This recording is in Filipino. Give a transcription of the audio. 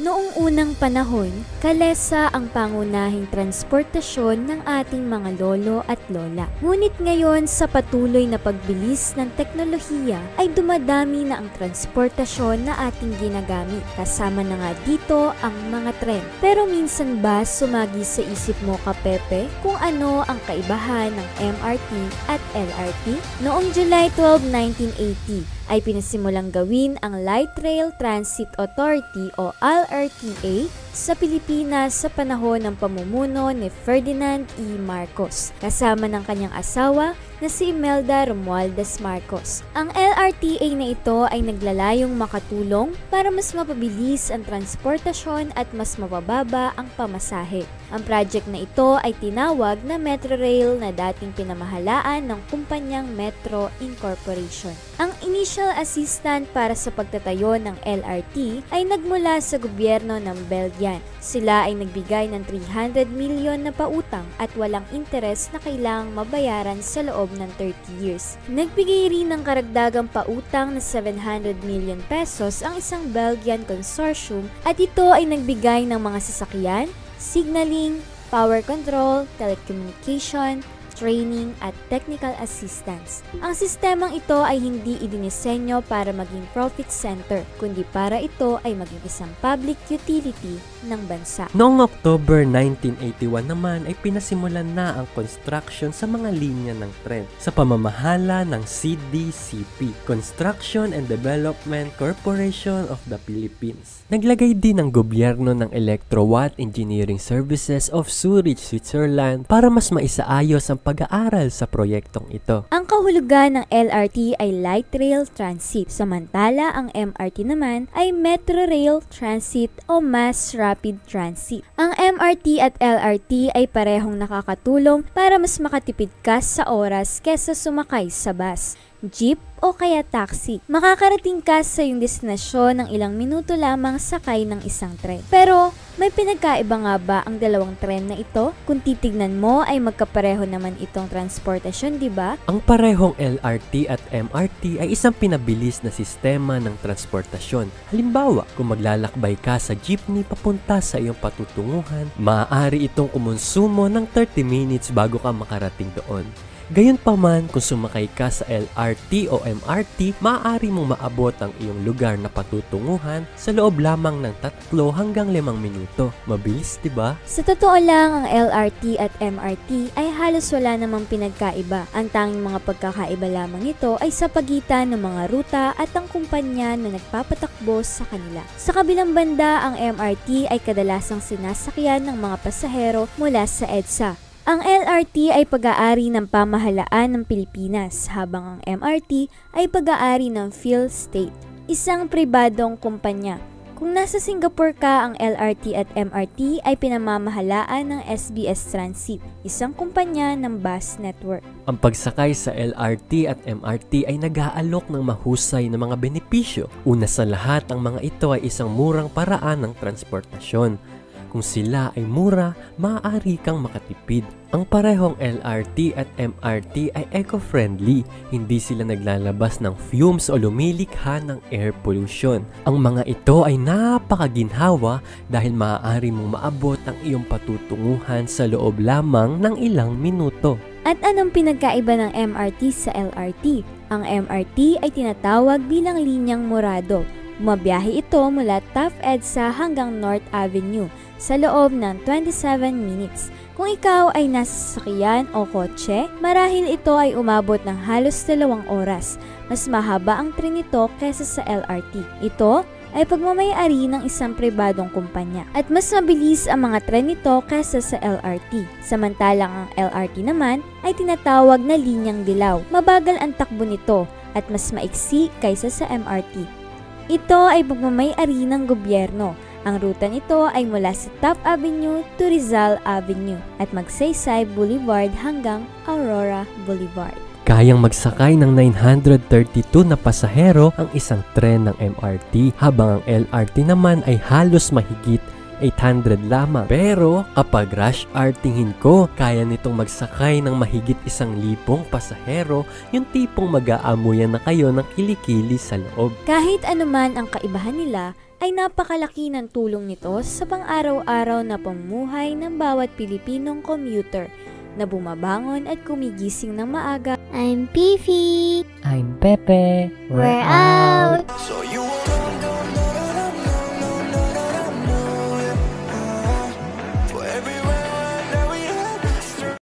Noong unang panahon, kalesa ang pangunahing transportasyon ng ating mga lolo at lola. Ngunit ngayon sa patuloy na pagbilis ng teknolohiya ay dumadami na ang transportasyon na ating ginagamit. Kasama na nga dito ang mga tren. Pero minsan ba sumagi sa isip mo, Kapepe, kung ano ang kaibahan ng MRT at LRT? Noong July 12, 1980, ay pinasimulang gawin ang Light Rail Transit Authority o LRTA sa Pilipinas sa panahon ng pamumuno ni Ferdinand E. Marcos, kasama ng kanyang asawa na si Imelda Romualdez Marcos. Ang LRTA na ito ay naglalayong makatulong para mas mapabilis ang transportasyon at mas mabababa ang pamasahe. Ang project na ito ay tinawag na Metro Rail na dating pinamahalaan ng kumpanyang Metro Incorporation. Ang initial assistant para sa pagtatayo ng LRT ay nagmula sa gobyerno ng Belgian. Sila ay nagbigay ng 300 milyon na pautang at walang interes na kailangang mabayaran sa loob ng 30 years. Nagbigay rin ng karagdagang pautang na 700 million pesos ang isang Belgian consortium at ito ay nagbigay ng mga sasakyan, signaling, power control, telecommunication, training at technical assistance. Ang sistemang ito ay hindi idinisenyo para maging profit center, kundi para ito ay maging isang public utility ng bansa. Noong October 1981 naman ay pinasimulan na ang construction sa mga linya ng tren sa pamamahala ng CDCP, Construction and Development Corporation of the Philippines. Naglagay din ang gobyerno ng Electrowatt Engineering Services of Zurich, Switzerland para mas maisaayos ang pag-aaral sa proyektong ito. Ang kahulugan ng LRT ay Light Rail Transit, samantala ang MRT naman ay Metro Rail Transit o Mass Rapid Transit. Ang MRT at LRT ay parehong nakakatulong para mas makatipid ka sa oras kesa sumakay sa bus, jeep o kaya taxi. Makakarating ka sa iyong destinasyon ng ilang minuto lamang sakay ng isang tren. Pero may pinagkaiba nga ba ang dalawang tren na ito? Kung titignan mo ay magkapareho naman itong transportasyon, di ba? Ang parehong LRT at MRT ay isang pinabilis na sistema ng transportasyon. Halimbawa, kung maglalakbay ka sa jeepney papunta sa iyong patutunguhan, maaari itong kumonsumo ng 30 minutes bago ka makarating doon. Gayunpaman, kung sumakay ka sa LRT o MRT, maaari mong maabot ang iyong lugar na patutunguhan sa loob lamang ng 3 hanggang 5 minuto. Mabilis, diba? Sa totoo lang, ang LRT at MRT ay halos wala namang pinagkaiba. Ang tanging mga pagkakaiba lamang ito ay sa pagitan ng mga ruta at ang kumpanya na nagpapatakbo sa kanila. Sa kabilang banda, ang MRT ay kadalasang sinasakyan ng mga pasahero mula sa EDSA. Ang LRT ay pag-aari ng pamahalaan ng Pilipinas, habang ang MRT ay pag-aari ng PhilState, isang pribadong kumpanya. Kung nasa Singapore ka, ang LRT at MRT ay pinamamahalaan ng SBS Transit, isang kumpanya ng bus network. Ang pagsakay sa LRT at MRT ay nag-aalok ng mahusay na mga benepisyo. Una sa lahat, ang mga ito ay isang murang paraan ng transportasyon. Kung sila ay mura, maaari kang makatipid. Ang parehong LRT at MRT ay eco-friendly. Hindi sila naglalabas ng fumes o lumilikha ng air pollution. Ang mga ito ay napakaginhawa dahil maaari mong maabot ang iyong patutunguhan sa loob lamang ng ilang minuto. At anong pinagkaiba ng MRT sa LRT? Ang MRT ay tinatawag bilang linyang morado. Bumabiyahe ito mula Taft EDSA hanggang North Avenue sa loob ng 27 minutes. Kung ikaw ay nasa sasakyan o kotse, marahil ito ay umabot ng halos 2 oras. Mas mahaba ang tren nito kesa sa LRT. Ito ay pagmamay-ari ng isang pribadong kumpanya. At mas mabilis ang mga tren nito kesa sa LRT. Samantalang ang LRT naman ay tinatawag na linyang dilaw. Mabagal ang takbo nito at mas maiksi kaysa sa MRT. Ito ay pagmamay-ari ng gobyerno. Ang ruta nito ay mula sa Taft Avenue to Rizal Avenue at Magsaysay Boulevard hanggang Aurora Boulevard. Kayang magsakay ng 932 na pasahero ang isang tren ng MRT, habang ang LRT naman ay halos mahigit 800 lamang. Pero kapag rush hour, tingin ko kaya nitong magsakay ng mahigit 1,000 pasahero, yung tipong mag-aamuyan na kayo ng kilikili sa loob. Kahit anuman ang kaibahan nila, ay napakalaki ng tulong nito sa pang-araw-araw na pamumuhay ng bawat Pilipinong commuter na bumabangon at kumigising ng maaga. I'm Fifi. I'm Pepe. We're out!